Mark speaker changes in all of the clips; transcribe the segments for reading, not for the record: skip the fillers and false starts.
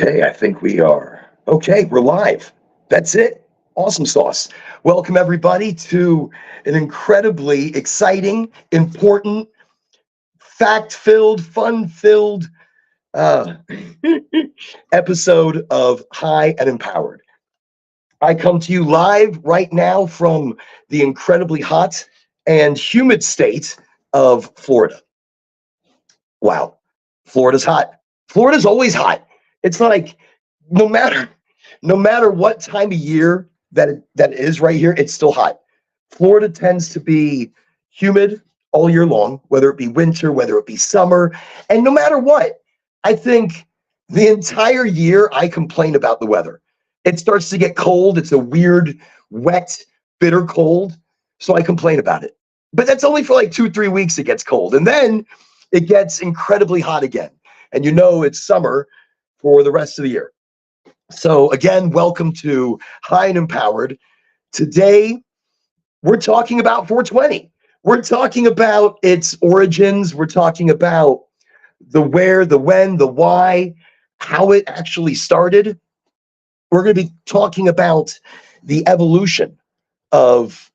Speaker 1: Okay, I think we are. Okay, we're live. That's it. Awesome sauce. Welcome, everybody, to an incredibly exciting, important, fact-filled, fun-filled uh, episode of High and Empowered. I come to you live right now from the incredibly hot and humid state of Florida. Wow, Florida's hot. Florida's always hot. It's like no matter what time of year that is right here, it's still hot. Florida tends to be humid all year long, whether it be winter, whether it be summer, and no matter what, I think the entire year I complain about the weather. It starts to get cold. It's a weird, wet, bitter cold, so I complain about it. But that's only for like 2-3 weeks it gets cold, and then it gets incredibly hot again. And you know it's summer for the rest of the year. So again, welcome to High and Empowered. Today, we're talking about 420. We're talking about its origins. We're talking about the where, the when, the why, how it actually started. We're going to be talking about the evolution of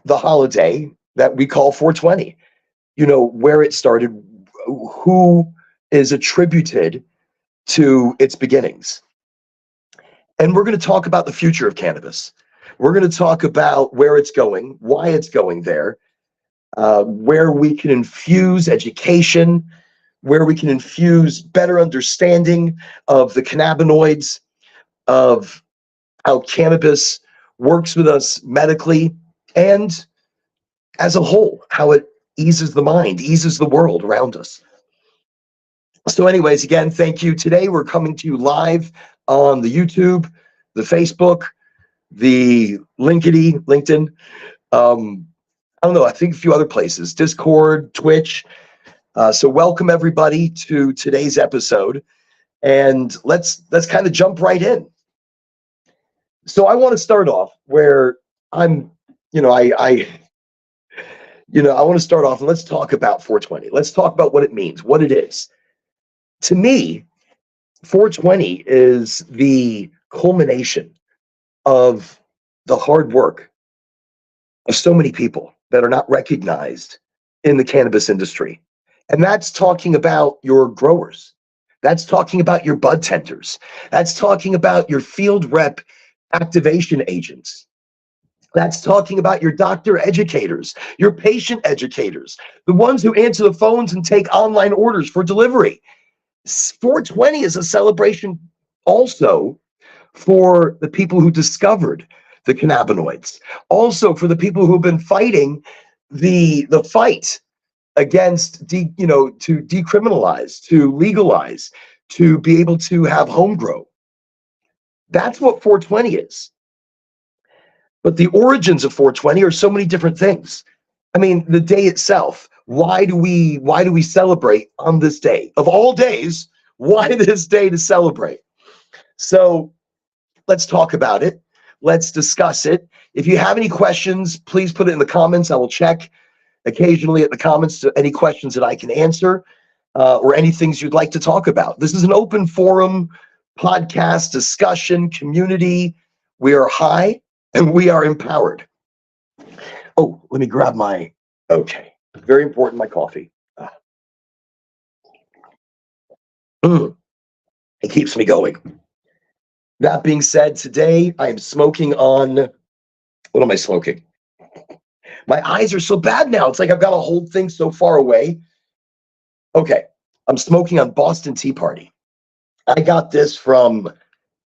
Speaker 1: the holiday that we call 420. You know, where it started, who is attributed to its beginnings. And we're going to talk about the future of cannabis. We're going to talk about where it's going, why it's going there, where we can infuse education, where we can infuse better understanding of the cannabinoids, of how cannabis works with us medically, and as a whole, how it eases the mind, eases the world around us. So anyways, again, thank you. Today, we're coming to you live on the YouTube, the Facebook, the LinkedIn. I don't know, I think a few other places, Discord, Twitch. So welcome everybody to today's episode, and let's kind of jump right in. So I want to start off where I'm, I want to start off and let's talk about 420. Let's talk about what it means, what it is. To me, 420 is the culmination of the hard work of so many people that are not recognized in the cannabis industry. And that's talking about your growers. That's talking about your bud tenders. That's talking about your field rep activation agents. That's talking about your doctor educators, your patient educators, the ones who answer the phones and take online orders for delivery. 420 is a celebration also for the people who discovered the cannabinoids, also for the people who have been fighting the fight against to decriminalize, to legalize, to be able to have home grow. That's what 420 is. But the origins of 420 are so many different things. I mean, the day itself. Why do we celebrate on this day? Of all days, why this day to celebrate? So let's talk about it. Let's discuss it. If you have any questions, please put it in the comments. I will check occasionally at the comments to any questions that I can answer, or any things you'd like to talk about. This is an open forum, podcast, discussion, community. We are high and we are empowered. Oh, let me grab my, okay. Very important, my coffee. It keeps me going. That being said, today I am smoking on, what am I smoking? My eyes are so bad now. It's like I've got to hold things so far away. Okay, I'm smoking on Boston Tea Party. I got this from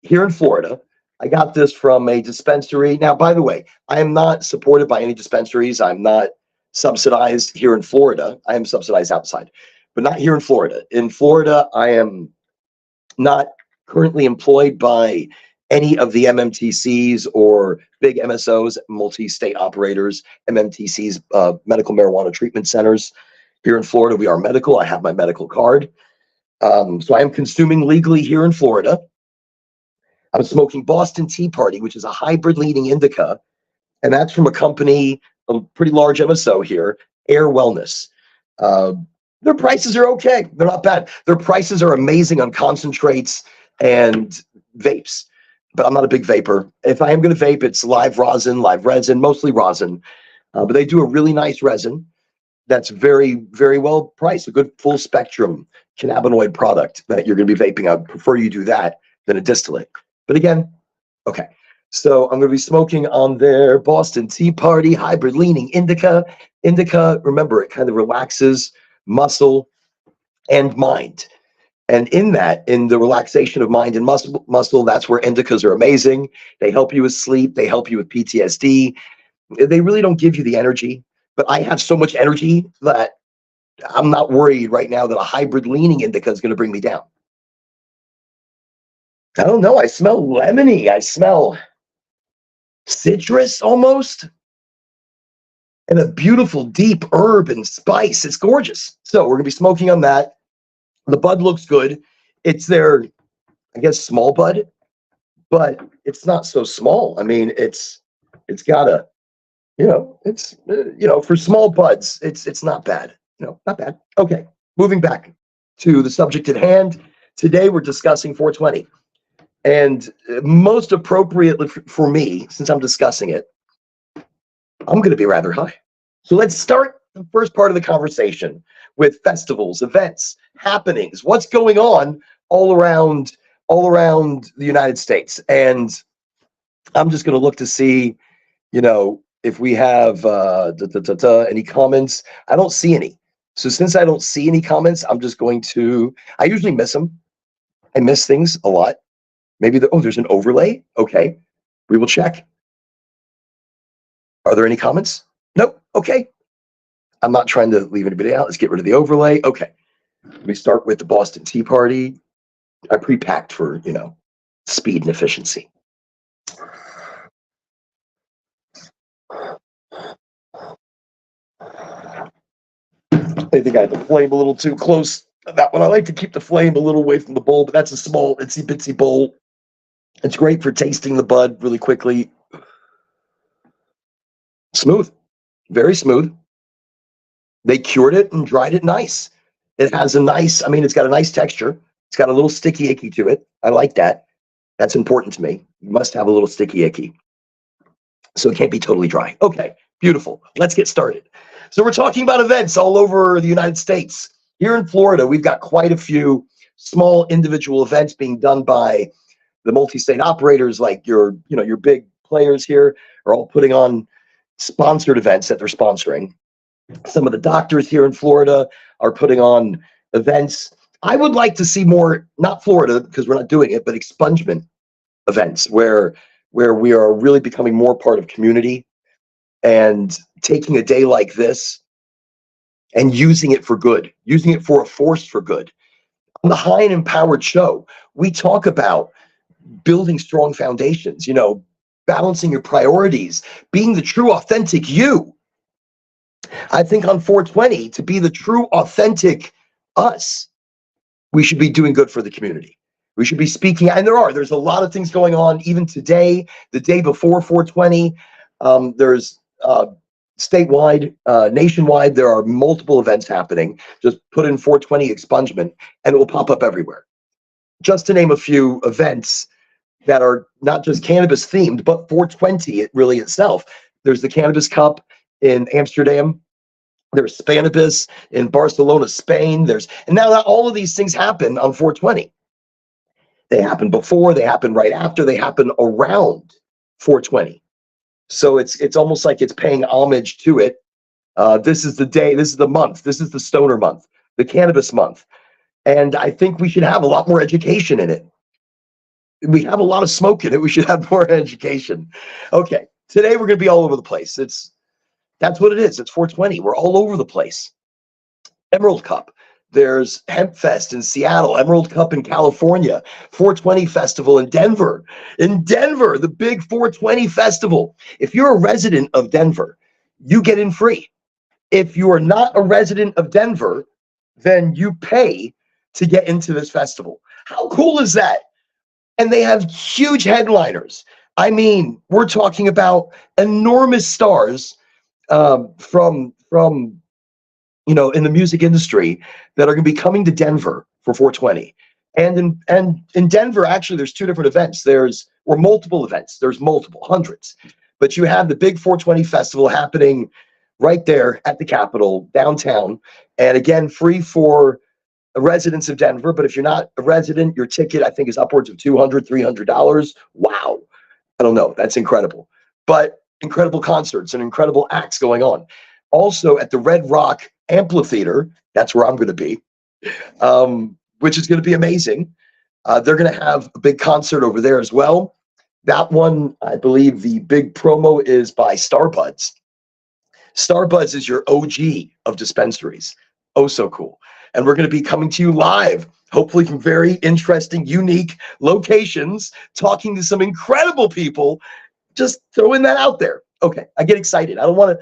Speaker 1: here in Florida. I got this from a dispensary. Now, by the way, I am not supported by any dispensaries. I'm not subsidized here in Florida. I am subsidized outside, but not here in Florida. In Florida, I am not currently employed by any of the MMTCs or big MSOs, multi-state operators, MMTCs, medical marijuana treatment centers. Here in Florida, we are medical. I have my medical card. So I am consuming legally here in Florida. I'm smoking Boston Tea Party, which is a hybrid leading indica, and that's from a company, a pretty large MSO here, Air Wellness. Their prices are okay. They're not bad. Their prices are amazing on concentrates. and vapes. But I'm not a big vapor. If I am going to vape, it's live rosin, live resin, mostly rosin. But they do a really nice resin that's very, very well priced, a good full spectrum cannabinoid product that you're going to be vaping. I prefer you do that than a distillate. But again, okay. So I'm going to be smoking on their Boston Tea Party hybrid leaning indica. Indica, remember, it kind of relaxes muscle and mind. And in that, in the relaxation of mind and muscle, that's where indicas are amazing. They help you with sleep. They help you with PTSD. They really don't give you the energy, but I have so much energy that I'm not worried right now that a hybrid leaning indica is going to bring me down. I don't know. I smell lemony. I smell citrus almost, and a beautiful deep herb and spice. It's gorgeous. So we're going to be smoking on that. The bud looks good. It's their, I guess, small bud, but it's not so small. I mean, it's got a, it's, for small buds, it's not bad. Not bad. Okay, moving back to the subject at hand. Today we're discussing 420. And most appropriately for me, since I'm discussing it, I'm going to be rather high. So let's start the first part of the conversation with festivals, events, happenings, what's going on all around the United States. And I'm just going to look to see, if we have any comments. I don't see any. So since I don't see any comments, I'm just going to, I usually miss them. I miss things a lot. Maybe there's an overlay. Okay, we will check. Are there any comments? Nope. Okay. I'm not trying to leave anybody out. Let's get rid of the overlay. Okay. Let me start with the Boston Tea Party. I pre-packed for, speed and efficiency. I think I had the flame a little too close. That one, I like to keep the flame a little away from the bowl, but that's a small, itsy bitsy bowl. It's great for tasting the bud really quickly. Smooth, very smooth. They cured it and dried it nice. It has it's got a nice texture. It's got a little sticky icky to it. I like that. That's important to me. You must have a little sticky icky. So it can't be totally dry. Okay, beautiful. Let's get started. So we're talking about events all over the United States. Here in Florida, we've got quite a few small individual events being done by the multi-state operators, like your big players here are all putting on sponsored events that they're sponsoring. Some of the doctors here in Florida are putting on events. I would like to see more, not Florida, because we're not doing it, but expungement events where we are really becoming more part of community and taking a day like this and using it for good, using it for a force for good. On the High and Empowered show, we talk about building strong foundations, balancing your priorities, being the true authentic you. I think on 420, to be the true authentic us, we should be doing good for the community. We should be speaking, and there's a lot of things going on even today, the day before 420. There's statewide, nationwide, there are multiple events happening. Just put in 420 expungement and it will pop up everywhere. Just to name a few events that are not just cannabis themed, but 420 it really itself. There's the Cannabis Cup in Amsterdam. There's Spanibus in Barcelona, Spain. And now all of these things happen on 420. They happen before, they happen right after, they happen around 420. So it's almost like it's paying homage to it. This is the day, this is the month, this is the stoner month, the cannabis month. And I think we should have a lot more education in it. We have a lot of smoke in it. We should have more education. Okay, today we're going to be all over the place. That's what it is. It's 420. We're all over the place. Emerald Cup. There's Hemp Fest in Seattle, Emerald Cup in California, 420 Festival in Denver. In Denver, the big 420 festival. If you're a resident of Denver, you get in free. If you are not a resident of Denver, then you pay to get into this festival. How cool is that? And they have huge headliners. I mean, we're talking about enormous stars from in the music industry that are going to be coming to Denver for 420. And in Denver, actually, there's two different events. Or multiple events. There's multiple, hundreds. But you have the big 420 festival happening right there at the Capitol, downtown. And again, free for residents of Denver. But if you're not a resident, your ticket, I think, is upwards of $200, $300. Wow. I don't know. That's incredible. But incredible concerts and incredible acts going on. Also at the Red Rock Amphitheater, that's where I'm going to be, which is going to be amazing. They're going to have a big concert over there as well. That one, I believe the big promo is by Starbuds. Starbuds is your OG of dispensaries. Oh, so cool. And we're going to be coming to you live, hopefully from very interesting, unique locations, talking to some incredible people. Just throwing that out there. Okay, I get excited. I don't want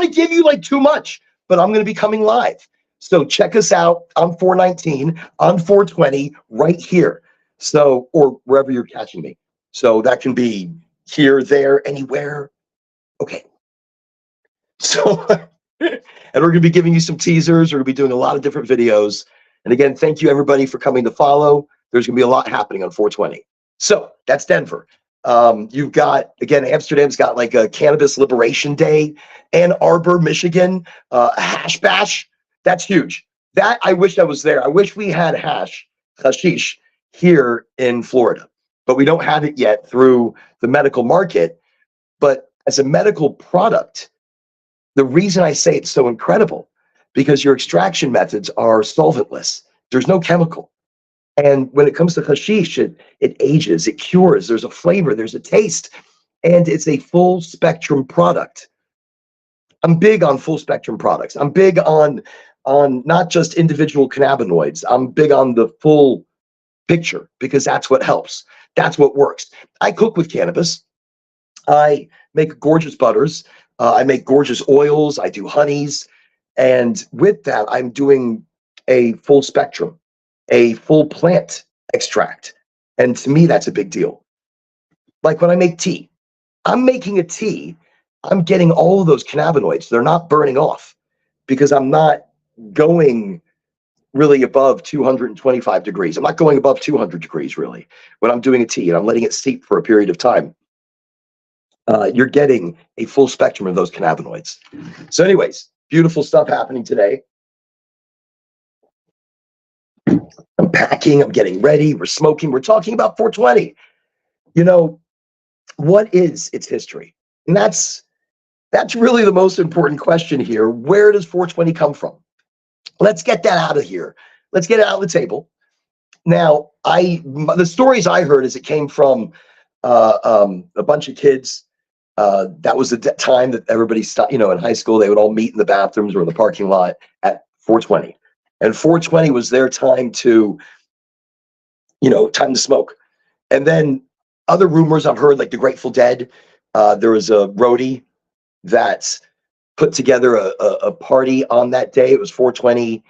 Speaker 1: to give you like too much, but I'm going to be coming live. So check us out on 419, on 420, right here. So, or wherever you're catching me. So that can be here, there, anywhere. Okay. So, and we're going to be giving you some teasers. We're going to be doing a lot of different videos. And again, thank you everybody for coming to follow. There's going to be a lot happening on 420. So that's Denver. You've got, again, Amsterdam's got like a Cannabis Liberation Day. Ann Arbor, Michigan, a hash bash. That's huge. That, I wish I was there. I wish we had hashish here in Florida, but we don't have it yet through the medical market. But as a medical product, the reason I say it's so incredible, because your extraction methods are solventless. There's no chemical. And when it comes to hashish, it ages, it cures, there's a flavor, there's a taste, and it's a full spectrum product. I'm big on full spectrum products. I'm big on not just individual cannabinoids. I'm big on the full picture, because that's what helps. That's what works. I cook with cannabis. I make gorgeous butters. I make gorgeous oils. I do honeys. And with that, I'm doing a full spectrum, a full plant extract. And to me, that's a big deal. Like when I make tea, I'm making a tea, I'm getting all of those cannabinoids. They're not burning off because I'm not going really above 225 degrees. I'm not going above 200 degrees really when I'm doing a tea and I'm letting it steep for a period of time. You're getting a full spectrum of those cannabinoids. So anyways, beautiful stuff happening today. I'm packing, I'm getting ready, we're smoking, we're talking about 420. You know, what is its history? And that's really the most important question here. Where does 420 come from? Let's get that out of here. Let's get it out of the table. Now, the stories I heard is it came from a bunch of kids. That was the time that everybody stopped, in high school, they would all meet in the bathrooms or in the parking lot at 420. And 420 was their time to, time to smoke. And then other rumors I've heard, like the Grateful Dead, there was a roadie that put together a party on that day. It was 420,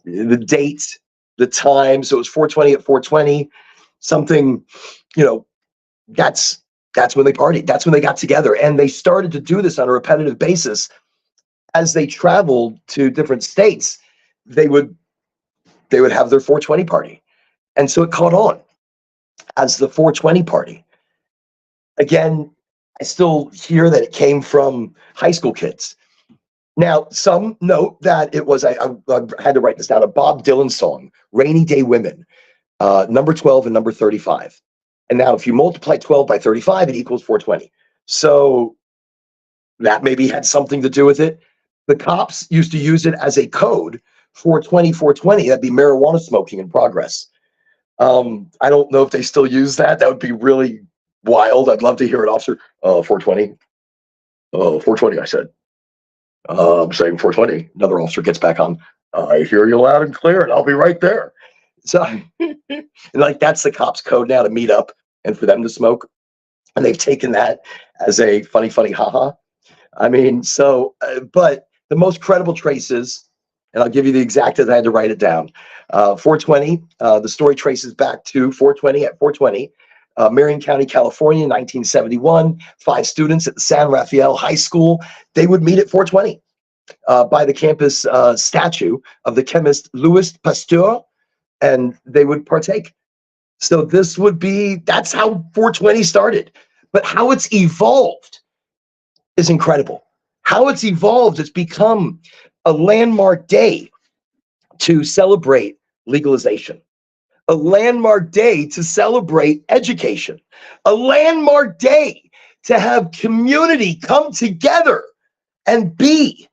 Speaker 1: the date, the time. So it was 420 at 420, something, that's when they partied. That's when they got together. And they started to do this on a repetitive basis. As they traveled to different states, they would have their 420 party. And so it caught on as the 420 party. Again, I still hear that it came from high school kids. Now, some note that it was, I had to write this down, a Bob Dylan song, Rainy Day Women, number 12 and number 35. And now if you multiply 12 by 35, it equals 420. So that maybe had something to do with it. The cops used to use it as a code, 420, 420. That'd be marijuana smoking in progress. I don't know if they still use that. That would be really wild. I'd love to hear an officer, 420. 420, I said. I'm saying 420. Another officer gets back on. I hear you loud and clear, and I'll be right there. So, and like that's the cops' code now to meet up and for them to smoke. And they've taken that as a funny, haha. I mean, so, but the most credible traces, and I'll give you the exact as I had to write it down. 420, the story traces back to 420 at 420. Marion County, California, 1971, 5 students at the San Rafael High School. They would meet at 420 by the campus statue of the chemist Louis Pasteur and they would partake. So that's how 420 started. But how it's evolved is incredible. How it's evolved, it's become a landmark day to celebrate legalization, a landmark day to celebrate education, a landmark day to have community come together and be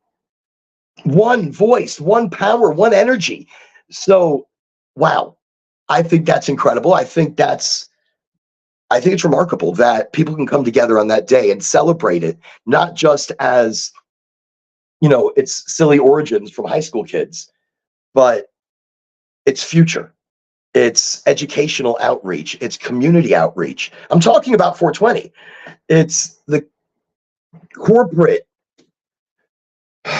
Speaker 1: one voice, one power, one energy. So, wow, I think that's incredible. I think it's remarkable that people can come together on that day and celebrate it, not just as, its silly origins from high school kids, but its future, its educational outreach, its community outreach. I'm talking about 420. It's the corporate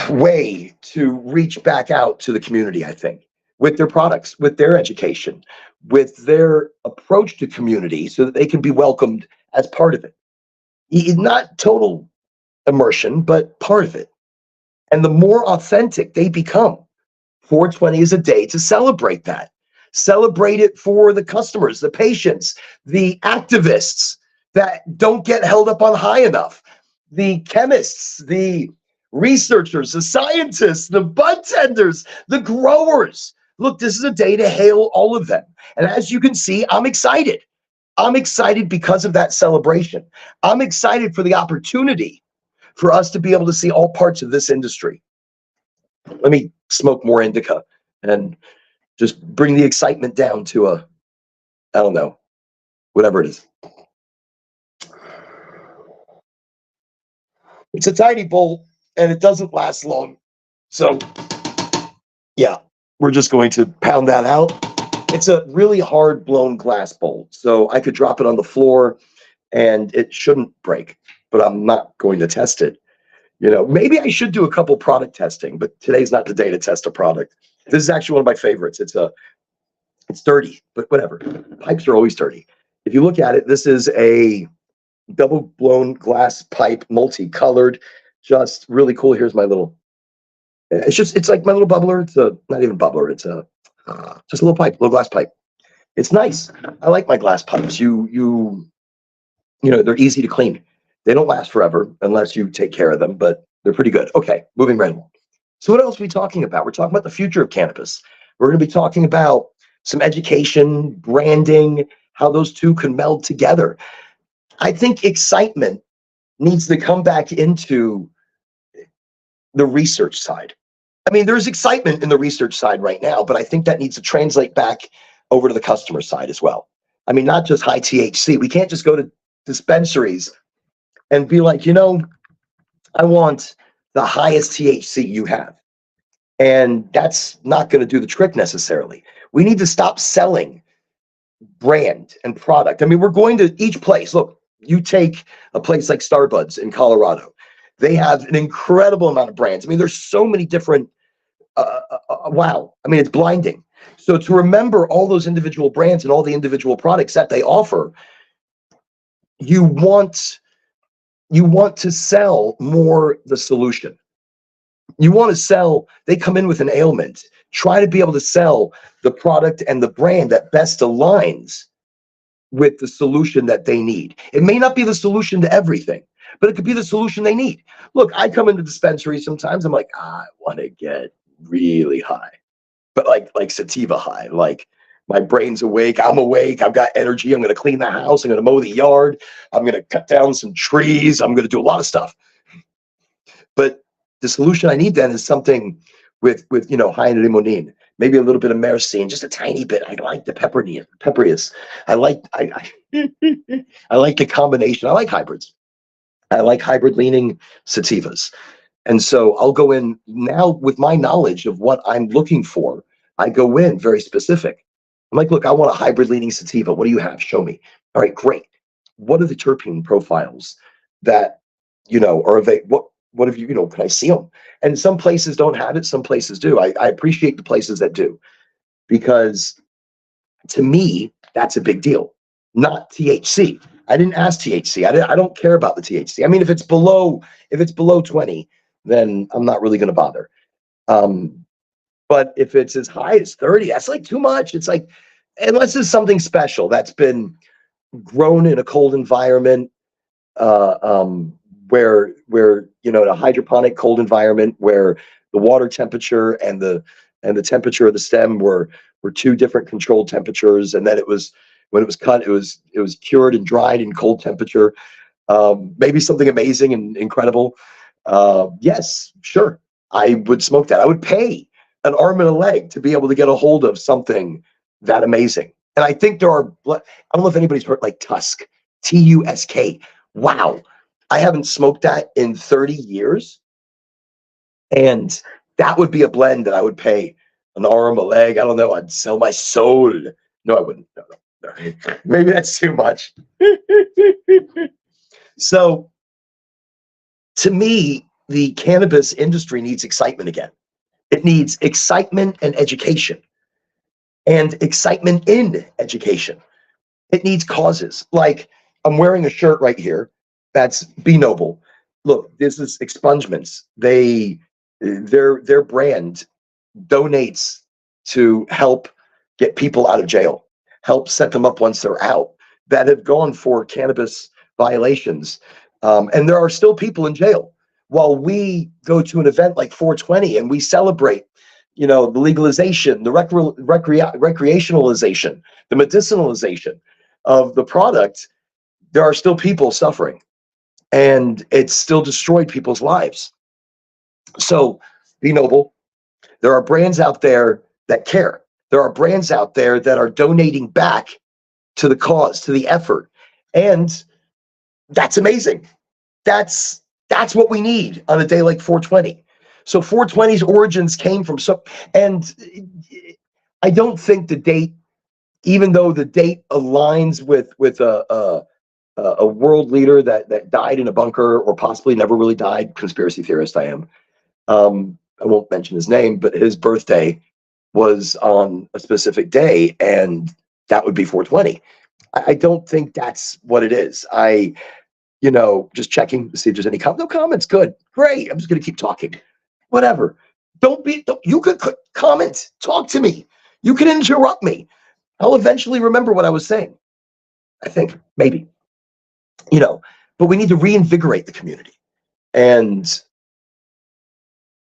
Speaker 1: way to reach back out to the community, I think, with their products, with their education, with their approach to community so that they can be welcomed as part of it. Not total immersion, but part of it. And the more authentic they become, 420 is a day to celebrate that. Celebrate it for the customers, the patients, the activists that don't get held up on high enough, the chemists, the researchers, the scientists, the bud tenders, the growers. Look, this is a day to hail all of them. And as you can see, I'm excited. I'm excited because of that celebration. I'm excited for the opportunity for us to be able to see all parts of this industry. Let me smoke more indica and just bring the excitement down to I don't know, whatever it is. It's a tiny bowl and it doesn't last long. So yeah, we're just going to pound that out. It's a really hard blown glass bowl. So I could drop it on the floor and it shouldn't break, but I'm not going to test it. Maybe I should do a couple product testing, but today's not the day to test a product. This is actually one of my favorites. It's dirty, but whatever. Pipes are always dirty. If you look at it, this is a double blown glass pipe, multicolored, just really cool. Here's my little, it's like my little bubbler. It's not even bubbler. It's just a little pipe, little glass pipe. It's nice. I like my glass pipes. They're easy to clean. They don't last forever unless you take care of them, but they're pretty good. Okay, moving right along. So what else are we talking about? We're talking about the future of cannabis. We're going to be talking about some education, branding, how those two can meld together. I think excitement needs to come back into the research side. I mean, there's excitement in the research side right now, but I think that needs to translate back over to the customer side as well. I mean, not just high THC. We can't just go to dispensaries and be like, I want the highest THC you have. And that's not going to do the trick necessarily. We need to stop selling brand and product. I mean, we're going to each place. Look, you take a place like Starbuds in Colorado. They have an incredible amount of brands. I mean, there's so many different, wow. I mean, it's blinding. So to remember all those individual brands and all the individual products that they offer, you want to sell more the solution. You want to sell, they come in with an ailment. Try to be able to sell the product and the brand that best aligns with the solution that they need. It may not be the solution to everything, but it could be the solution they need. Look, I come into dispensaries sometimes, I'm like, I want to get really high, but like sativa high, like my brain's awake, I'm awake, I've got energy, I'm going to clean the house, I'm going to mow the yard, I'm going to cut down some trees, I'm going to do a lot of stuff. But the solution I need then is something with high in limonene, maybe a little bit of myrcene, just a tiny bit. I like the pepperius. I like the combination. I like hybrids. I like hybrid leaning sativas. And so I'll go in now with my knowledge of what I'm looking for. I go in very specific. I'm like, look, I want a hybrid leaning sativa. What do you have? Show me. All right, great. What are the terpene profiles that, are available? What have you, can I see them? And some places don't have it. Some places do. I appreciate the places that do, because to me, that's a big deal. Not THC. I didn't ask THC. I don't care about the THC. I mean, if it's below 20, then I'm not really going to bother. But if it's as high as 30, that's like too much. It's like, unless it's something special that's been grown in a cold environment, uh, um, where in a hydroponic cold environment where the water temperature and the temperature of the stem were two different controlled temperatures, and then it was when it was cut, it was cured and dried in cold temperature. Maybe something amazing and incredible. Yes, sure, I would smoke that. I would pay an arm and a leg to be able to get a hold of something that amazing. And I think there are. I don't know if anybody's heard like Tusk, Tusk. Wow, I haven't smoked that in 30 years, and that would be a blend that I would pay an arm, a leg. I don't know. I'd sell my soul. No, I wouldn't. No, no, no. Maybe that's too much. So to me, the cannabis industry needs excitement again. It needs excitement and education, and excitement in education. It needs causes. Like I'm wearing a shirt right here that's Be Noble. Look, this is expungements. Their brand donates to help get people out of jail, help set them up once they're out that have gone for cannabis violations. And there are still people in jail. While we go to an event like 420 and we celebrate, the legalization, the recreationalization, the medicinalization of the product, there are still people suffering, and it's still destroyed people's lives. So be noble. There are brands out there that care. There are brands out there that are donating back to the cause, to the effort. And that's amazing. That's what we need on a day like 420. So 420's origins came from and I don't think the date, even though the date aligns with a world leader that died in a bunker or possibly never really died, conspiracy theorist I am. I won't mention his name, but his birthday was on a specific day, and that would be 420. I don't think that's what it is. Just checking to see if there's any no comments. Good, great. I'm just gonna keep talking. Whatever. You could comment, talk to me. You can interrupt me. I'll eventually remember what I was saying. I think maybe, but we need to reinvigorate the community. And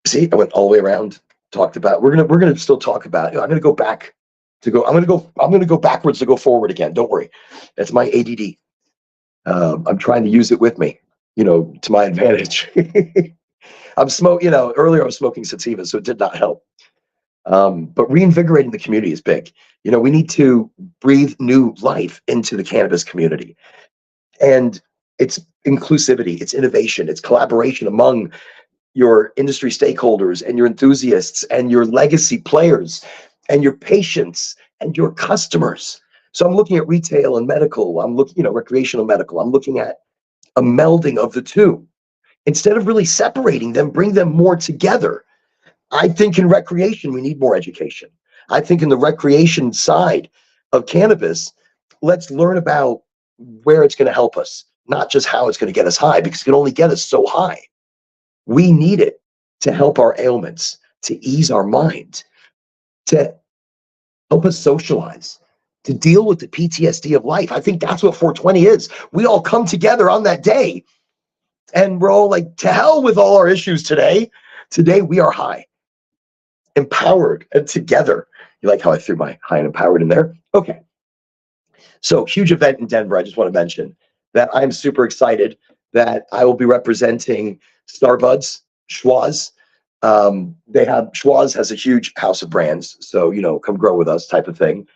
Speaker 1: see, I went all the way around. Talked about. We're gonna still talk about. I'm gonna go back to go. I'm gonna go backwards to go forward again. Don't worry, that's my ADD. I'm trying to use it with me, to my advantage. I'm smoking. Earlier I was smoking sativa, so it did not help. But reinvigorating the community is big. We need to breathe new life into the cannabis community, and it's inclusivity, it's innovation, it's collaboration among your industry stakeholders and your enthusiasts and your legacy players and your patients and your customers. So I'm looking at retail and medical. I'm looking, recreational medical. I'm looking at a melding of the two. Instead of really separating them, bring them more together. I think in recreation, we need more education. I think in the recreation side of cannabis, let's learn about where it's going to help us, not just how it's going to get us high, because it can only get us so high. We need it to help our ailments, to ease our mind, to help us socialize, to deal with the PTSD of life. I think that's what 420 is. We all come together on that day, and we're all like, to hell with all our issues today. Today we are high, empowered, and together. You like how I threw my high and empowered in there? Okay. So huge event in Denver. I just want to mention that I'm super excited that I will be representing Starbuds, Schwaz. Schwaz has a huge house of brands. So, come grow with us type of thing.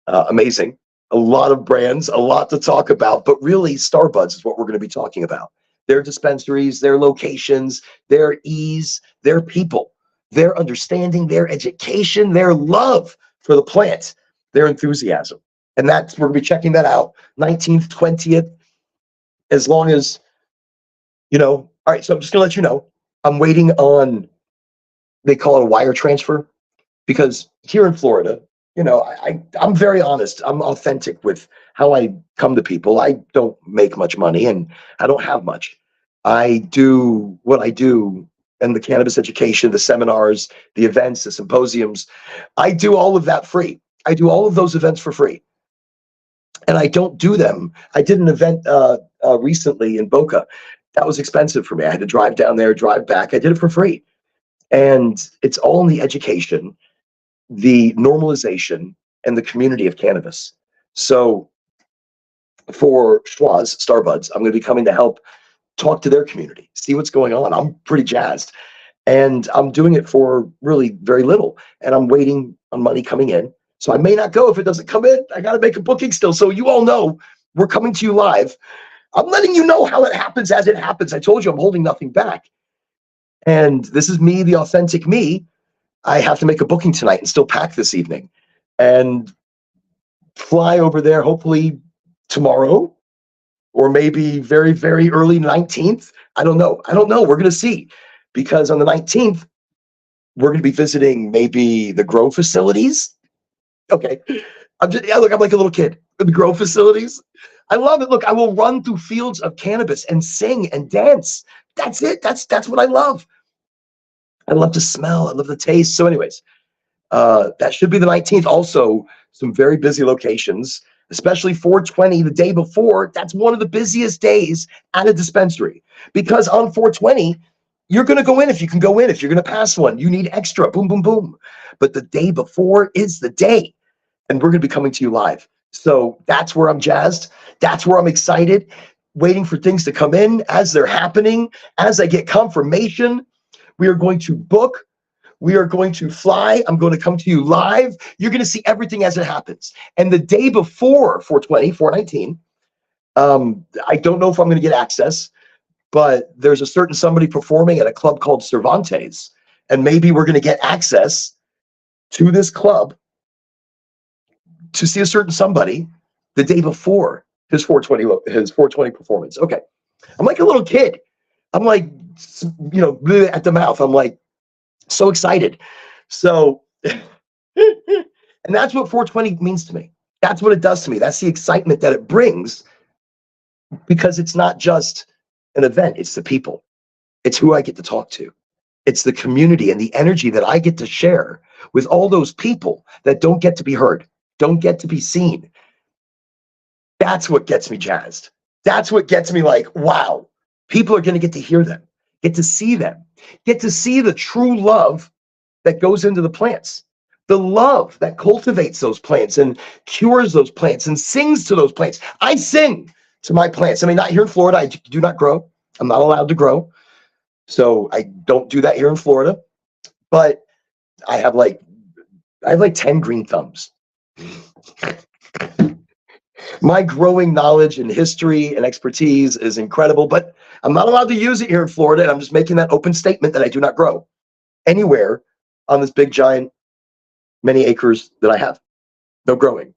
Speaker 1: Amazing. A lot of brands, a lot to talk about, but really Starbuds is what we're going to be talking about. Their dispensaries, their locations, their ease, their people, their understanding, their education, their love for the plant, their enthusiasm. And we're going to be checking that out 19th, 20th, as long as, all right. So I'm just going to let you know, I'm waiting on, they call it a wire transfer, because here in Florida, I'm very honest. I'm authentic with how I come to people. I don't make much money and I don't have much. I do what I do and the cannabis education, the seminars, the events, the symposiums. I do all of that free. I do all of those events for free. And I don't do them. I did an event recently in Boca. That was expensive for me. I had to drive down there, drive back. I did it for free. And it's all in the education, the normalization, and the community of cannabis. So for Schwaz, Starbuds, I'm going to be coming to help talk to their community, see what's going on. I'm pretty jazzed. And I'm doing it for really very little. And I'm waiting on money coming in. So I may not go if it doesn't come in. I got to make a booking still. So you all know we're coming to you live. I'm letting you know how it happens as it happens. I told you I'm holding nothing back. And this is me, the authentic me. I have to make a booking tonight and still pack this evening and fly over there hopefully tomorrow or maybe very, very early 19th. I don't know. We're going to see, because on the 19th, we're going to be visiting maybe the grow facilities. Okay. I'm like a little kid. The grow facilities. I love it. Look, I will run through fields of cannabis and sing and dance. That's it. That's what I love. I love to smell. I love the taste. So anyways, that should be the 19th. Also, some very busy locations, especially 420 the day before. That's one of the busiest days at a dispensary, because on 420, you're going to go in if you can go in. If you're going to pass one, you need extra. Boom, boom, boom. But the day before is the day, and we're going to be coming to you live. So that's where I'm jazzed. That's where I'm excited, waiting for things to come in as they're happening. As I get confirmation, we are going to book. We are going to fly. I'm going to come to you live. You're going to see everything as it happens. And the day before 420, 419, I don't know if I'm going to get access, but there's a certain somebody performing at a club called Cervantes. And maybe we're going to get access to this club to see a certain somebody the day before his 420 performance. Okay. I'm like a little kid. I'm like, at the mouth. I'm like so excited. So, and that's what 420 means to me. That's what it does to me. That's the excitement that it brings, because it's not just an event. It's the people. It's who I get to talk to. It's the community and the energy that I get to share with all those people that don't get to be heard, don't get to be seen. That's what gets me jazzed. That's what gets me like, wow, people are going to get to hear them, get to see them, get to see the true love that goes into the plants, the love that cultivates those plants and cures those plants and sings to those plants. I sing to my plants. I mean, not here in Florida. I do not grow. I'm not allowed to grow. So I don't do that here in Florida. But I have like 10 green thumbs. My growing knowledge and history and expertise is incredible, but I'm not allowed to use it here in Florida. And I'm just making that open statement that I do not grow anywhere on this big, giant, many acres that I have. No growing.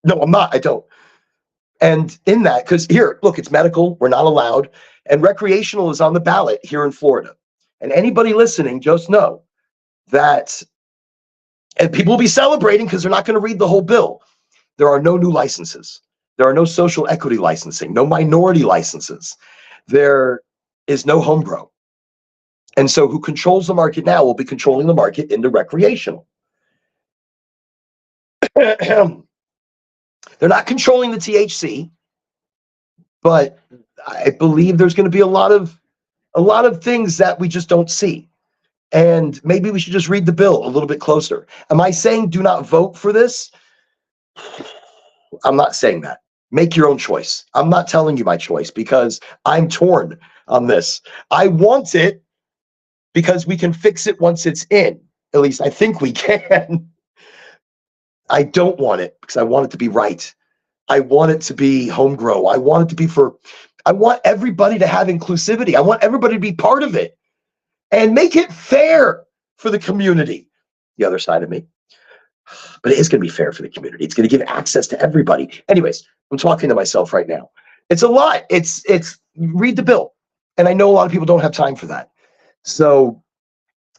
Speaker 1: No, I'm not. I don't. And in that, because here, look, it's medical. We're not allowed. And recreational is on the ballot here in Florida. And anybody listening, just know that, and people will be celebrating because they're not going to read the whole bill. There are no new licenses. There are no social equity licensing, no minority licenses. There is no home grow. And so who controls the market now will be controlling the market into recreational. They're not controlling the THC, but I believe there's going to be a lot of things that we just don't see. And maybe we should just read the bill a little bit closer. Am I saying do not vote for this? I'm not saying that. Make your own choice. I'm not telling you my choice because I'm torn on this. I want it because we can fix it once it's in. At least I think we can. I don't want it because I want it to be right. I want it to be home grow. I want it to be I want everybody to have inclusivity. I want everybody to be part of it and make it fair for the community. The other side of me. But it is going to be fair for the community. It's going to give access to everybody. Anyways, I'm talking to myself right now. It's a lot. It's read the bill. And I know a lot of people don't have time for that. So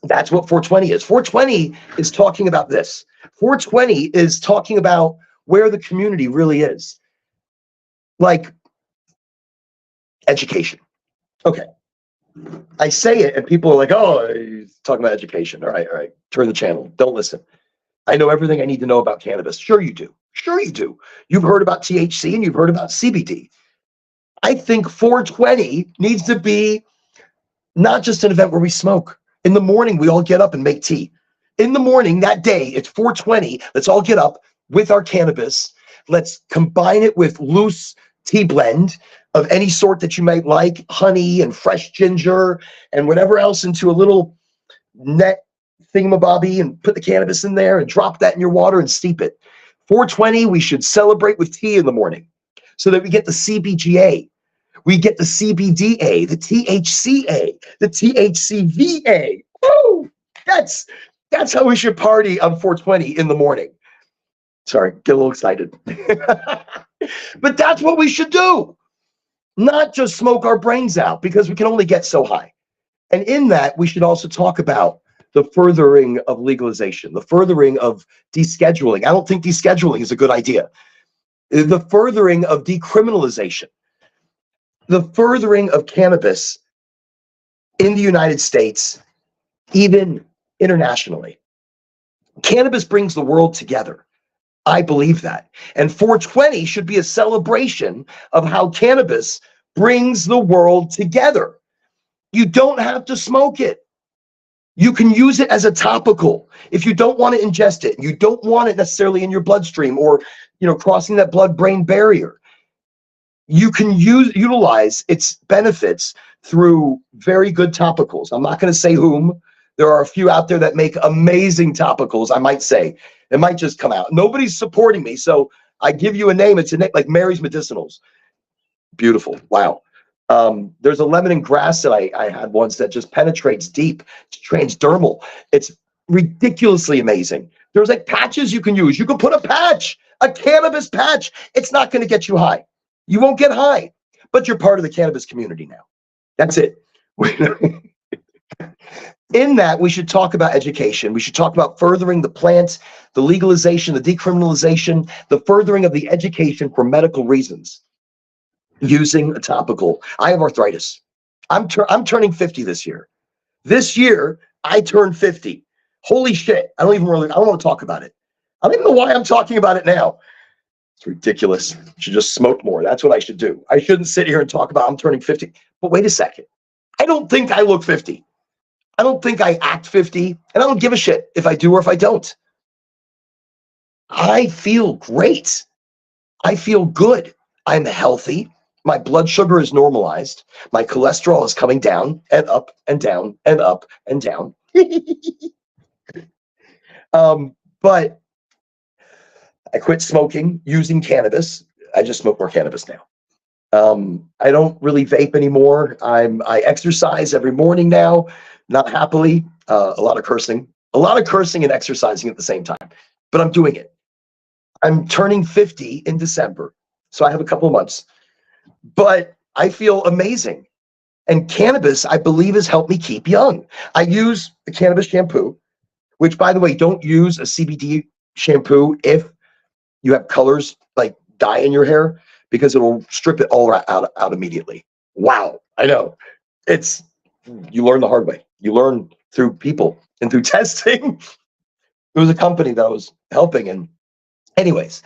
Speaker 1: that's what 420 is. 420 is talking about this. 420 is talking about where the community really is. Like education. Okay. I say it and people are like, oh, he's talking about education. All right, turn the channel. Don't listen. I know everything I need to know about cannabis. Sure you do. Sure you do. You've heard about THC and you've heard about CBD. I think 420 needs to be not just an event where we smoke. In the morning, we all get up and make tea. In the morning, that day, it's 420. Let's all get up with our cannabis. Let's combine it with loose tea blend of any sort that you might like, honey and fresh ginger and whatever else into a little net thingamabobby and put the cannabis in there and drop that in your water and steep it. 420, we should celebrate with tea in the morning so that we get the CBGA, we get the CBDA, the THCA, the THCVA. Woo! That's how we should party on 420 in the morning. Sorry, get a little excited. But that's what we should do. Not just smoke our brains out because we can only get so high. And in that, we should also talk about the furthering of legalization, the furthering of descheduling. I don't think descheduling is a good idea. The furthering of decriminalization, the furthering of cannabis in the United States, even internationally. Cannabis brings the world together. I believe that. And 420 should be a celebration of how cannabis brings the world together. You don't have to smoke it. You can use it as a topical. If you don't want to ingest it, you don't want it necessarily in your bloodstream or, crossing that blood-brain barrier. You can utilize its benefits through very good topicals. I'm not going to say whom. There are a few out there that make amazing topicals, I might say. It might just come out. Nobody's supporting me, so I give you a name. It's a name like Mary's Medicinals. Beautiful. Wow. There's a lemon and grass that I had once that just penetrates deep. It's transdermal. It's ridiculously amazing. There's like patches you can use. You can put a patch, a cannabis patch. It's not going to get you high. You won't get high, but you're part of the cannabis community now. That's it. In that, we should talk about education. We should talk about furthering the plant, the legalization, the decriminalization, the furthering of the education for medical reasons. Using a topical. I have arthritis. I'm turning 50 this year. This year, I turned 50. Holy shit. I don't want to talk about it. I don't even know why I'm talking about it now. It's ridiculous. I should just smoke more. That's what I should do. I shouldn't sit here and talk about I'm turning 50. But wait a second. I don't think I look 50. I don't think I act 50. And I don't give a shit if I do or if I don't. I feel great. I feel good. I'm healthy. My blood sugar is normalized. My cholesterol is coming down and up and down and up and down. But I quit smoking using cannabis. I just smoke more cannabis now. I don't really vape anymore. I exercise every morning now, not happily. A lot of cursing and exercising at the same time, but I'm doing it. I'm turning 50 in December, so I have a couple of months, but I feel amazing. And cannabis, I believe, has helped me keep young. I use a cannabis shampoo, which, by the way, don't use a CBD shampoo if you have colors like dye in your hair, because it'll strip it all out immediately. Wow, I know. You learn the hard way. You learn through people and through testing. There was a company that I was helping, and anyways,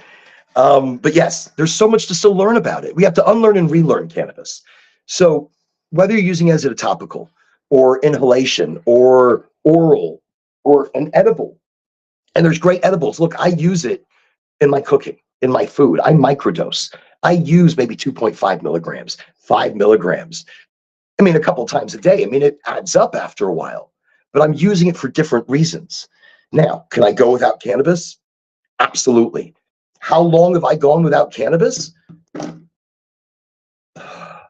Speaker 1: but yes, there's so much to still learn about it. We have to unlearn and relearn cannabis. So whether you're using it as a topical or inhalation or oral or an edible, and there's great edibles. Look, I use it in my cooking, in my food. I microdose. I use maybe 2.5 milligrams, 5 milligrams. I mean, a couple times a day. I mean, it adds up after a while, but I'm using it for different reasons. Now, can I go without cannabis? Absolutely. How long have I gone without cannabis?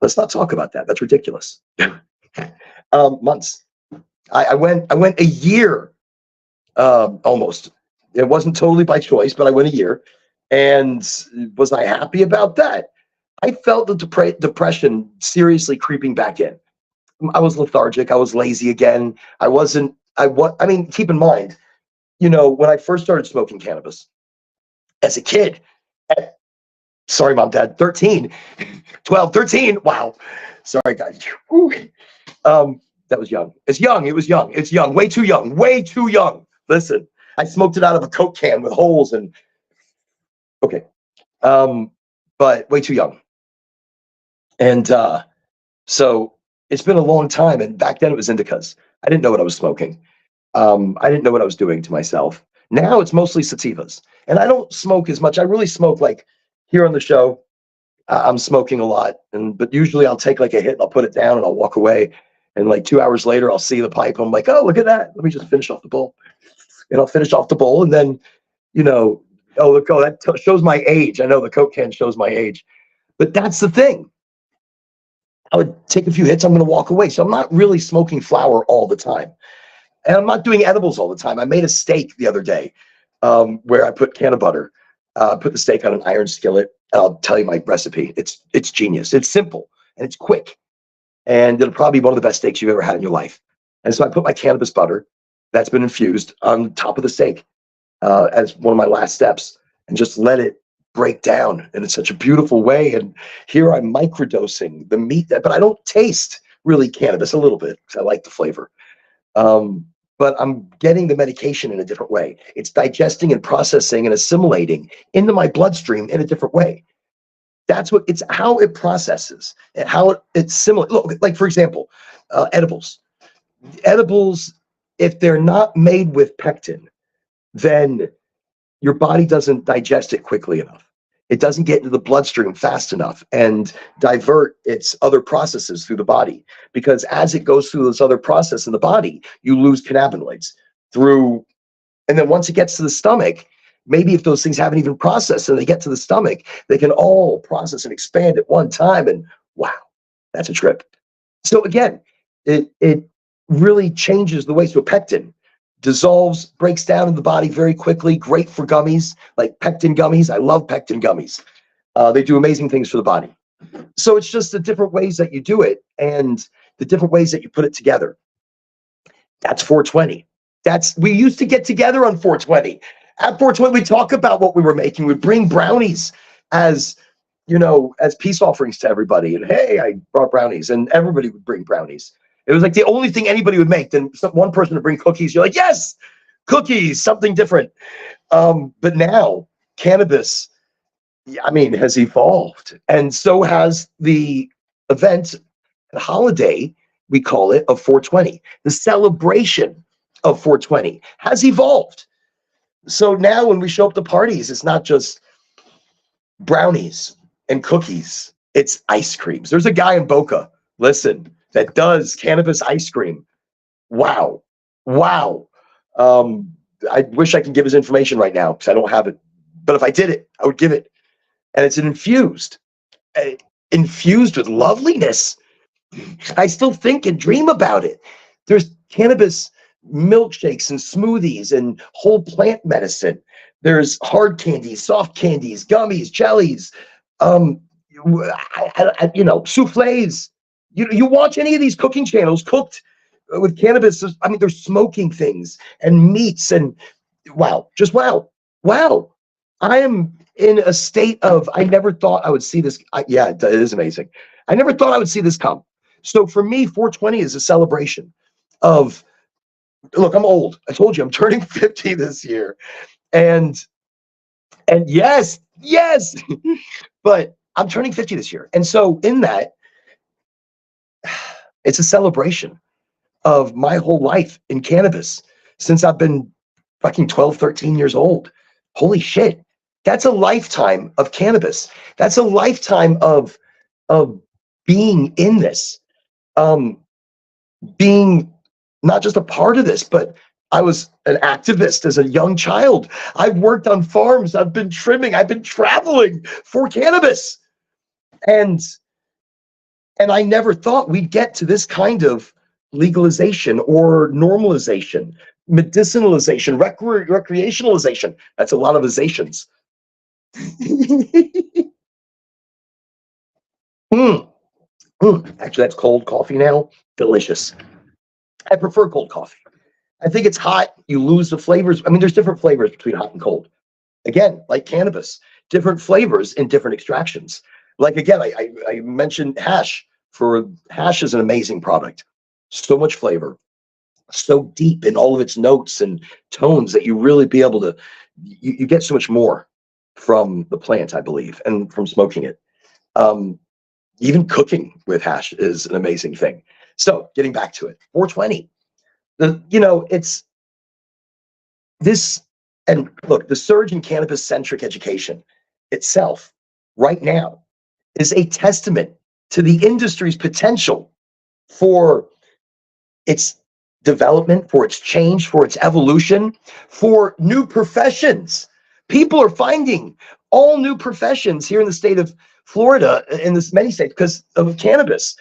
Speaker 1: Let's not talk about that. That's ridiculous. Months. I went a year, almost. It wasn't totally by choice, but I went a year. And was I happy about that? I felt the depression seriously creeping back in. I was lethargic. I was lazy again. I mean, keep in mind, when I first started smoking cannabis as a kid, sorry, mom, dad, 13, 12, 13. Wow. Sorry, guys. That was young. It's young. It was young. It's young. Way too young. Way too young. Listen, I smoked it out of a Coke can with holes and okay. But way too young. And so it's been a long time. And back then it was indicas. I didn't know what I was smoking. I didn't know what I was doing to myself. Now it's mostly sativas. And I don't smoke as much. I really smoke like here on the show. I'm smoking a lot, but usually I'll take like a hit and I'll put it down and I'll walk away. And like 2 hours later, I'll see the pipe. I'm like, oh, look at that. Let me just finish off the bowl. And I'll finish off the bowl. And then, you know, oh, look, oh, that shows my age. I know the Coke can shows my age. But that's the thing. I would take a few hits. I'm going to walk away. So I'm not really smoking flower all the time. And I'm not doing edibles all the time. I made a steak the other day where I put can of butter, put the steak on an iron skillet. I'll tell you my recipe. It's genius. It's simple and it's quick. And it'll probably be one of the best steaks you've ever had in your life. And so I put my cannabis butter that's been infused on top of the steak as one of my last steps and just let it break down in such a beautiful way. And here I'm microdosing the meat, but I don't taste really cannabis, a little bit because I like the flavor. But I'm getting the medication in a different way. It's digesting and processing and assimilating into my bloodstream in a different way. That's what it's how it processes and how it's similar. Look, like for example, edibles. Edibles, if they're not made with pectin, then your body doesn't digest it quickly enough. It doesn't get into the bloodstream fast enough and divert its other processes through the body. Because as it goes through those other processes in the body, you lose cannabinoids through, and then once it gets to the stomach, maybe if those things haven't even processed and they get to the stomach, they can all process and expand at one time. And wow, that's a trip. So again, it really changes the way. So pectin dissolves, breaks down in the body very quickly. Great for gummies, like pectin gummies. I love pectin gummies. They do amazing things for the body. So it's just the different ways that you do it and the different ways that you put it together. That's 420. We used to get together on 420. At 420, we talk about what we were making. We'd bring brownies as, as peace offerings to everybody. And hey, I brought brownies, and everybody would bring brownies. It was like the only thing anybody would make. Then one person would bring cookies. You're like, yes, cookies, something different. But now cannabis, has evolved. And so has the event and holiday, we call it, of 420. The celebration of 420 has evolved. So now when we show up to parties, it's not just brownies and cookies. It's ice creams. There's a guy in Boca, listen, that does cannabis ice cream. Wow. I wish I could give his information right now because I don't have it. But if I did it, I would give it. And it's infused with loveliness. I still think and dream about it. There's cannabis milkshakes and smoothies and whole plant medicine. There's hard candies, soft candies, gummies, jellies, souffles. You watch any of these cooking channels cooked with cannabis. They're smoking things and meats and wow. I am in a state of, I never thought I would see this. Yeah, it is amazing. I never thought I would see this come. So for me, 420 is a celebration of, look, I'm old. I told you I'm turning 50 this year. And yes, but I'm turning 50 this year. And so in that, it's a celebration of my whole life in cannabis since I've been fucking 12, 13 years old. Holy shit. That's a lifetime of cannabis. That's a lifetime of being in this, being not just a part of this, but I was an activist as a young child. I've worked on farms. I've been trimming. I've been traveling for cannabis. And I never thought we'd get to this kind of legalization or normalization, medicinalization, recreationalization. That's a lot of izations. Actually, that's cold coffee now. Delicious. I prefer cold coffee. I think it's hot. You lose the flavors. There's different flavors between hot and cold. Again, like cannabis, different flavors in different extractions. Like, again, I mentioned hash. Hash is an amazing product. so much flavor, so deep in all of its notes and tones that you really be able to, you get so much more from the plant, I believe, and from smoking it. Even cooking with hash is an amazing thing. So getting back to it, 420, it's this, and look, the surge in cannabis-centric education itself right now is a testament to the industry's potential for its development, for its change, for its evolution, for new professions. People are finding all new professions here in the state of Florida, in this many states, because of cannabis.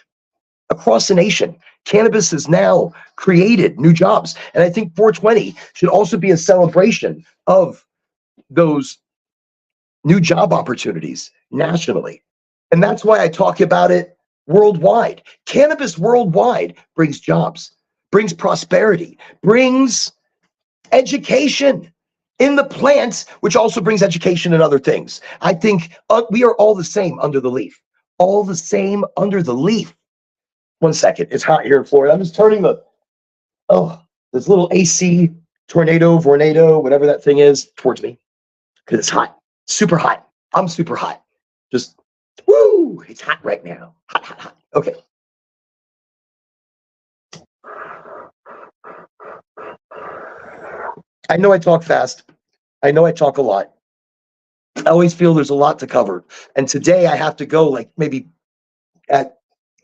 Speaker 1: Across the nation, cannabis has now created new jobs. And I think 420 should also be a celebration of those new job opportunities nationally. And that's why I talk about it worldwide. Cannabis worldwide brings jobs, brings prosperity, brings education in the plants, which also brings education in other things. I think we are all the same under the leaf, all the same under the leaf. One second, it's hot here in Florida. I'm just turning this little AC tornado, whatever that thing is, towards me, because it's hot, super hot. I'm super hot. Just, woo, it's hot right now. Hot, hot, hot. Okay. I know I talk fast. I know I talk a lot. I always feel there's a lot to cover. And today I have to go like maybe at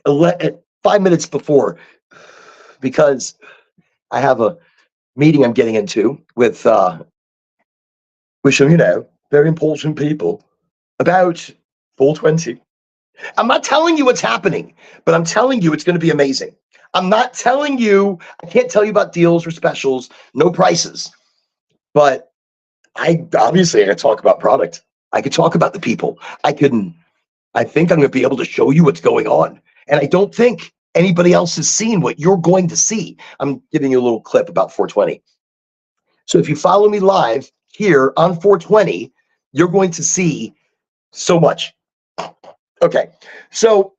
Speaker 1: 5 minutes before, because I have a meeting I'm getting into with some, very important people about 420. I'm not telling you what's happening, but I'm telling you it's going to be amazing. I'm not telling you, I can't tell you about deals or specials, no prices. But I could talk about product. I could talk about the people. I think I'm going to be able to show you what's going on. And I don't think anybody else has seen what you're going to see. I'm giving you a little clip about 420. So if you follow me live here on 420, you're going to see so much. Okay, so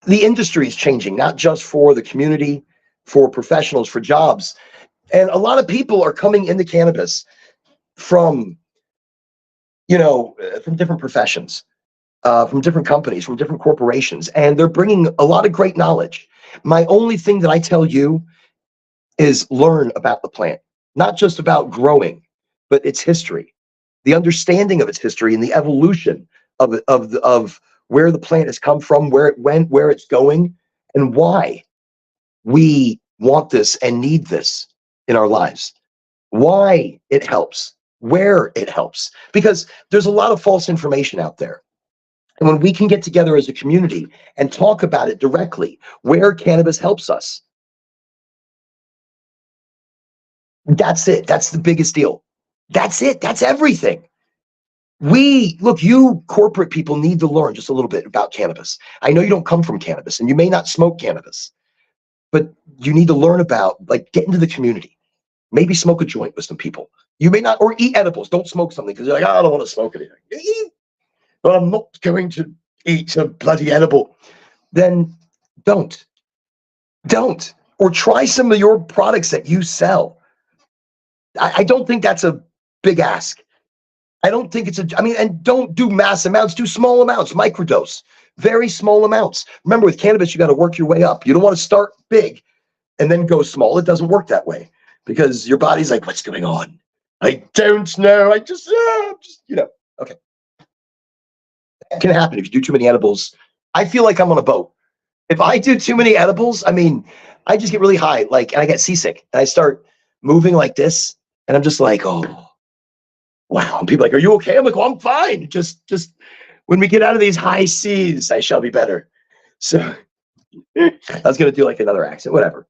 Speaker 1: the industry is changing, not just for the community, for professionals, for jobs. And a lot of people are coming into cannabis from different professions, from different companies, from different corporations, and they're bringing a lot of great knowledge. My only thing that I tell you is learn about the plant, not just about growing, but its history, the understanding of its history and the evolution of where the plant has come from, where it went, where it's going, and why we want this and need this in our lives, why it helps, where it helps, because there's a lot of false information out there. And when we can get together as a community and talk about it directly, where cannabis helps us, that's it. That's the biggest deal. That's it. That's everything. You corporate people need to learn just a little bit about cannabis. I know you don't come from cannabis and you may not smoke cannabis, but you need to learn about, get into the community. Maybe smoke a joint with some people. You may not, or eat edibles. Don't smoke something because you're like, I don't want to smoke anything. But I'm not going to eat a bloody edible. Then don't. Or try some of your products that you sell. I don't think that's a big ask. I don't think and don't do mass amounts, do small amounts, microdose, very small amounts. Remember, with cannabis, you got to work your way up. You don't want to start big and then go small. It doesn't work that way because your body's like, what's going on? I don't know. Okay. That can happen if you do too many edibles. I feel like I'm on a boat. If I do too many edibles, I just get really high, and I get seasick and I start moving like this. And I'm just like, oh, wow. And people are like, are you okay? I'm like, well, I'm fine. Just when we get out of these high seas, I shall be better. So I was going to do another accent, whatever.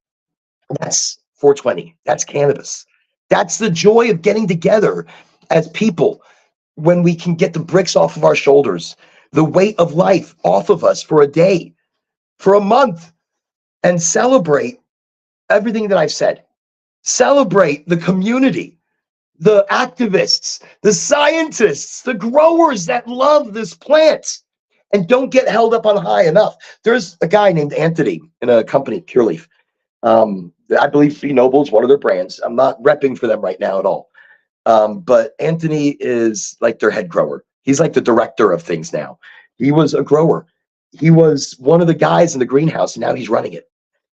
Speaker 1: That's 420. That's cannabis. That's the joy of getting together as people when we can get the bricks off of our shoulders, the weight of life off of us for a day, for a month, and celebrate everything that I've said. Celebrate the community, the activists, the scientists, the growers that love this plant, And don't get held up on high enough. There's a guy named Anthony in a company, Cureleaf. I believe B Noble's one of their brands. I'm not repping for them right now at all. But Anthony is like their head grower. He's like the director of things now. He was a grower. He was one of the guys in the greenhouse, and now he's running it.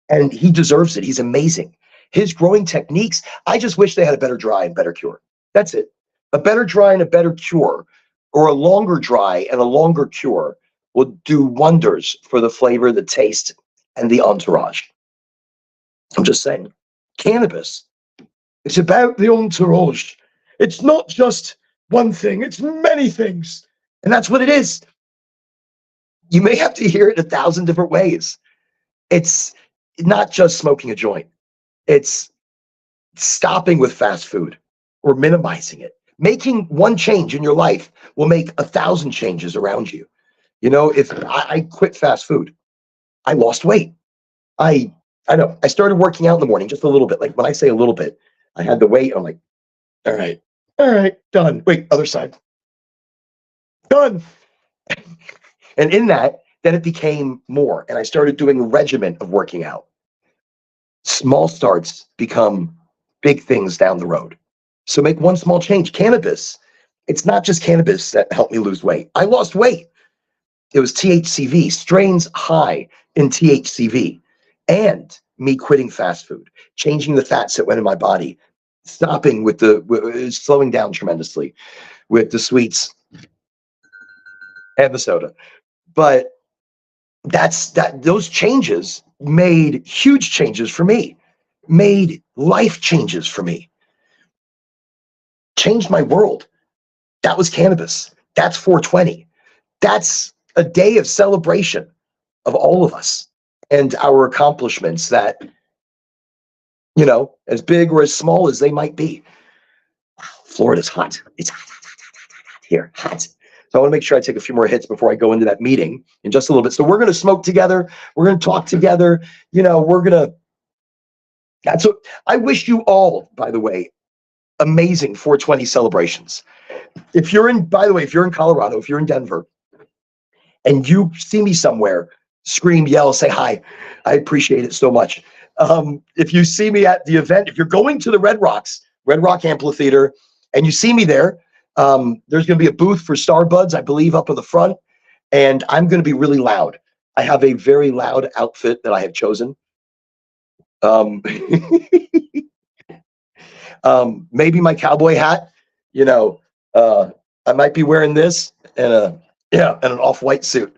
Speaker 1: And he deserves it. He's amazing. His growing techniques, I just wish they had a better dry and better cure. That's it. A better dry and a better cure, or a longer dry and a longer cure, will do wonders for the flavor, the taste, and the entourage. I'm just saying. Cannabis, it's about the entourage. It's not just one thing, it's many things. And that's what it is. You may have to hear it 1,000 different ways. It's not just smoking a joint. It's stopping with fast food or minimizing it. Making one change in your life will make 1,000 changes around you. You know, if I quit fast food, I lost weight. I know. I started working out in the morning just a little bit. Like when I say a little bit, I had the weight. I'm like, all right, done. Wait, other side. Done. And in that, then it became more. And I started doing a regimen of working out. Small starts become big things down the road. So make one small change. Cannabis. It's not just cannabis that helped me lose weight. I lost weight. It was THCV, strains high in THCV, and me quitting fast food, changing the fats that went in my body, stopping with slowing down tremendously with the sweets and the soda. But those changes made huge changes for me, made life changes for me, changed my world. That was cannabis. That's 420. That's a day of celebration of all of us and our accomplishments that, you know, as big or as small as they might be. Wow, Florida's hot. It's hot here, hot. So I want to make sure I take a few more hits before I go into that meeting in just a little bit. So we're going to smoke together. We're going to talk together. You know, that's what I wish you all, by the way, amazing 420 celebrations. If you're in Colorado, if you're in Denver, and you see me somewhere, scream, yell, say hi. I appreciate it so much. If you see me at the event, if you're going to the Red Rock Amphitheater, and you see me there, there's going to be a booth for Starbuds, I believe, up in the front, and I'm going to be really loud. I have a very loud outfit that I have chosen. Maybe my cowboy hat, you know, I might be wearing this and an off-white suit.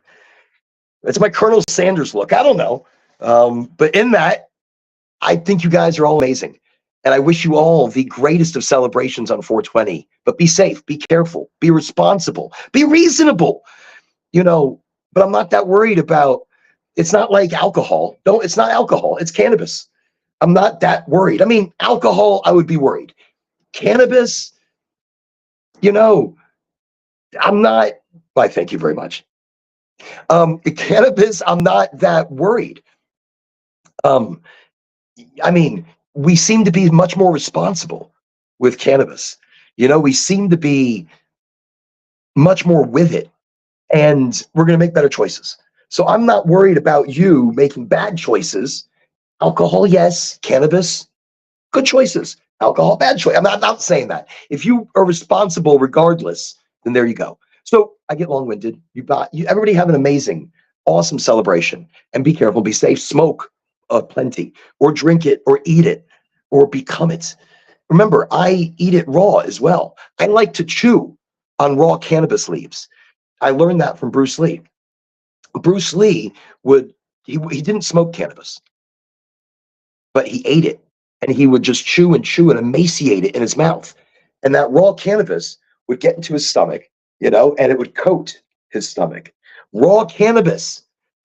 Speaker 1: It's my Colonel Sanders look. I don't know. But in that, I think you guys are all amazing. And I wish you all the greatest of celebrations on 420. But be safe, be careful, be responsible, be reasonable. You know, but I'm not that worried about, it's not like alcohol. It's not alcohol, it's cannabis. I'm not that worried. I mean, alcohol, I would be worried. Cannabis, you know, I'm not, why, thank you very much. Cannabis, I'm not that worried. I mean, we seem to be much more responsible with cannabis. You know, we seem to be much more with it, and we're going to make better choices. So I'm not worried about you making bad choices. Alcohol, yes. Cannabis, good choices. Alcohol, bad choice. I'm not saying that. If you are responsible regardless, then there you go. So I get long-winded. Everybody have an amazing, awesome celebration, and be careful, be safe. Smoke plenty, or drink it, or eat it, or become it. Remember, I eat it raw as well. I like to chew on raw cannabis leaves. I learned that from Bruce Lee. Bruce Lee he didn't smoke cannabis, but he ate it, and he would just chew and emaciate it in his mouth. And that raw cannabis would get into his stomach, you know, and it would coat his stomach. Raw cannabis.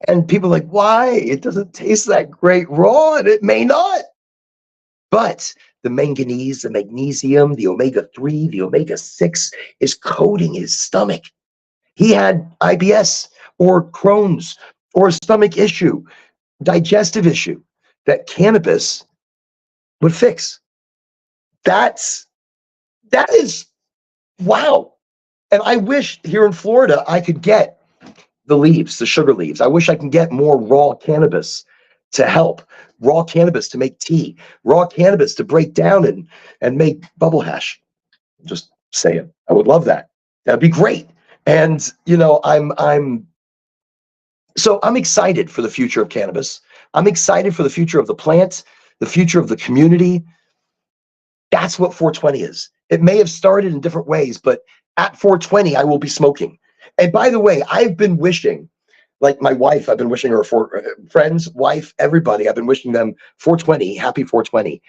Speaker 1: And people are like, why? It doesn't taste that great raw, and it may not. But the manganese, the magnesium, the omega-3, the omega-6 is coating his stomach. He had IBS or Crohn's or a stomach issue, digestive issue that cannabis would fix. That is wow. And I wish here in Florida I could get the leaves, the sugar leaves. I wish I can get more raw cannabis to help. Raw cannabis to make tea. Raw cannabis to break down and make bubble hash. Just saying. I would love that. That'd be great. And I'm excited for the future of cannabis. I'm excited for the future of the plant, the future of the community. That's what 420 is. It may have started in different ways, but at 420, I will be smoking. And by the way, I've been wishing, like my wife, I've been wishing her for friends, wife, everybody, I've been wishing them 420, happy 420.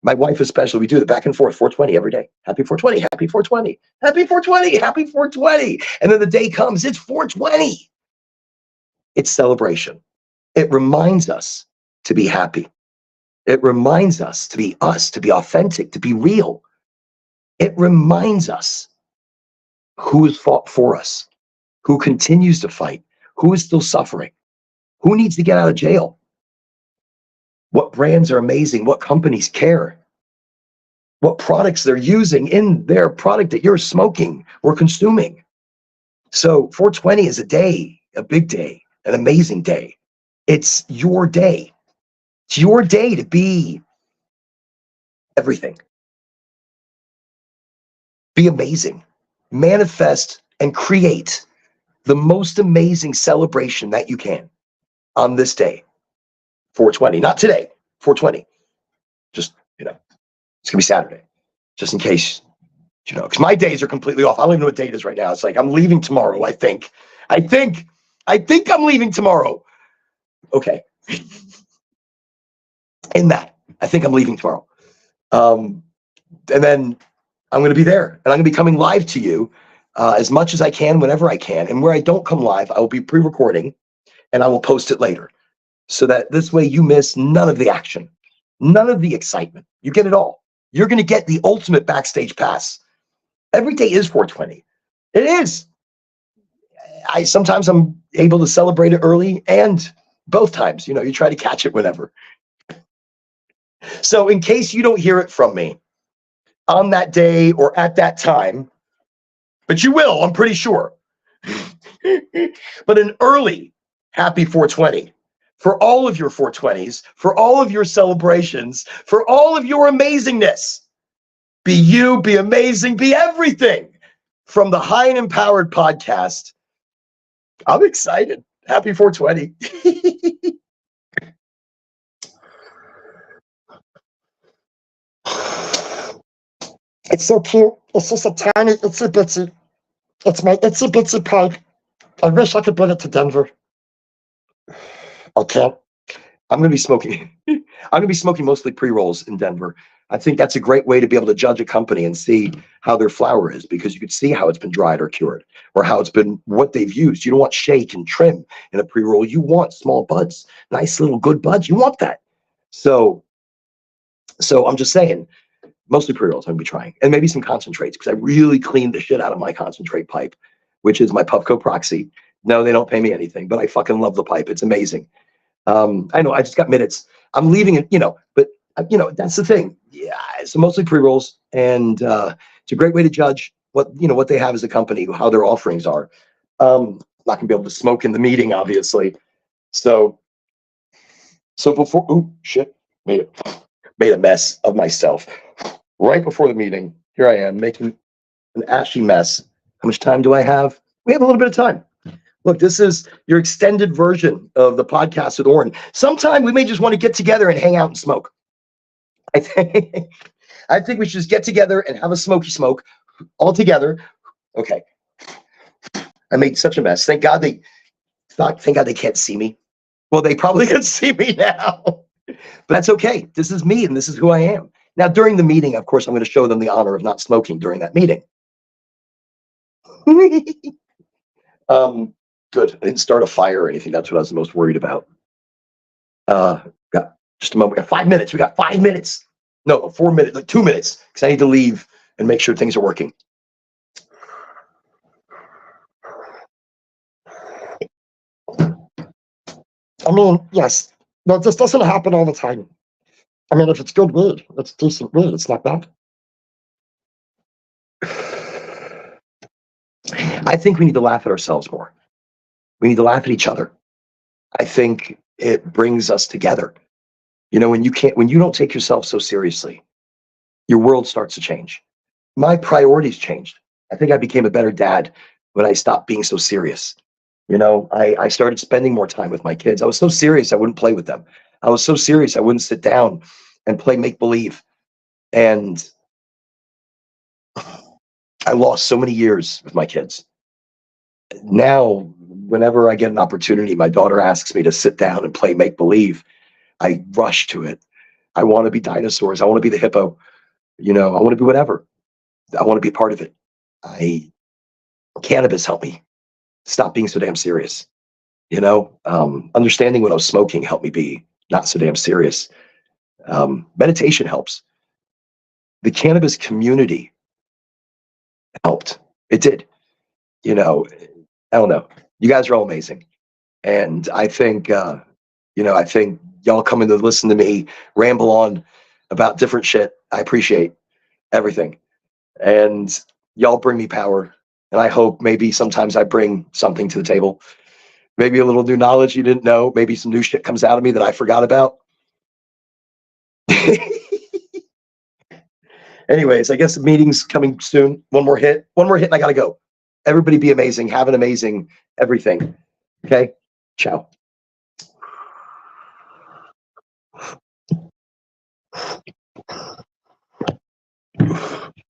Speaker 1: My wife especially, we do the back and forth, 420 every day. Happy 420, happy 420, happy 420, happy 420. And then the day comes, it's 420. It's celebration. It reminds us to be happy. It reminds us, to be authentic, to be real. It reminds us who has fought for us, who continues to fight, who is still suffering, who needs to get out of jail, what brands are amazing, what companies care, what products they're using in their product that you're smoking or consuming. So 420 is a day, a big day, an amazing day. It's your day. It's your day to be everything. Be amazing. Manifest and create the most amazing celebration that you can on this day, 420. Not today, 420. Just, it's going to be Saturday, just in case, because my days are completely off. I don't even know what date it is right now. It's like I'm leaving tomorrow, I think. I think I'm leaving tomorrow. Okay. In that, I think I'm leaving tomorrow. And then I'm going to be there, and I'm going to be coming live to you as much as I can, whenever I can. And where I don't come live, I will be pre-recording, and I will post it later. So that this way you miss none of the action, none of the excitement. You get it all. You're going to get the ultimate backstage pass. Every day is 420. It is. Sometimes I'm able to celebrate it early, and both times, you try to catch it whenever. So in case you don't hear it from me on that day or at that time, but you will, I'm pretty sure. But an early happy 420 for all of your 420s, for all of your celebrations, for all of your amazingness. Be you, be amazing, be everything. From the High and Empowered podcast, I'm excited. Happy 420. It's so cute. It's just a tiny, itsy bitsy. It's my itsy bitsy pipe. I wish I could bring it to Denver. I can't. I'm going to be smoking. I'm going to be smoking mostly pre-rolls in Denver. I think that's a great way to be able to judge a company and see how their flower is, because you can see how it's been dried or cured, or how it's been, what they've used. You don't want shake and trim in a pre-roll. You want small buds, nice little good buds. You want that. So I'm just saying, mostly pre-rolls I'm going to be trying, and maybe some concentrates, because I really cleaned the shit out of my concentrate pipe, which is my Puffco Proxy. No, they don't pay me anything, but I fucking love the pipe. It's amazing. I know I just got minutes. I'm leaving it, but that's the thing. Yeah, so mostly pre-rolls, and it's a great way to judge what they have as a company, how their offerings are. Not gonna be able to smoke in the meeting, obviously. So before, oh shit, made a mess of myself right before the meeting. Here I am making an ashy mess. How much time do I have? We have a little bit of time. Look, this is your extended version of the podcast with Oren. Sometime we may just want to get together and hang out and smoke. I think we should just get together and have a smoky smoke all together. Okay. I made such a mess. Thank God they can't see me. Well, they probably can see me now. But that's okay. This is me, and this is who I am. Now, during the meeting, of course, I'm going to show them the honor of not smoking during that meeting. Good. I didn't start a fire or anything. That's what I was most worried about. Got just a moment. We got 5 minutes. We got 5 minutes. No, 4 minutes, like 2 minutes, because I need to leave and make sure things are working. I mean, yes. No, this doesn't happen all the time. I mean, if it's good weed, it's decent weed. It's not bad. I think we need to laugh at ourselves more. We need to laugh at each other. I think it brings us together. When you don't take yourself so seriously, your world starts to change. My priorities changed. I think I became a better dad when I stopped being so serious. I started spending more time with my kids. I was so serious I wouldn't play with them. I was so serious I wouldn't sit down and play make believe. And I lost so many years with my kids. Now, whenever I get an opportunity, my daughter asks me to sit down and play make believe, I rush to it. I want to be dinosaurs. I want to be the hippo. I want to be whatever. I want to be part of it. I Cannabis helped me stop being so damn serious. Understanding what I was smoking helped me be not so damn serious. Meditation helps. The cannabis community helped. It did. I don't know. You guys are all amazing, and I think y'all coming to listen to me ramble on about different shit. I appreciate everything, and y'all bring me power. And I hope maybe sometimes I bring something to the table. Maybe a little new knowledge you didn't know. Maybe some new shit comes out of me that I forgot about. Anyways, I guess the meeting's coming soon. One more hit, and I gotta go. Everybody be amazing. Have an amazing everything. Okay. Ciao.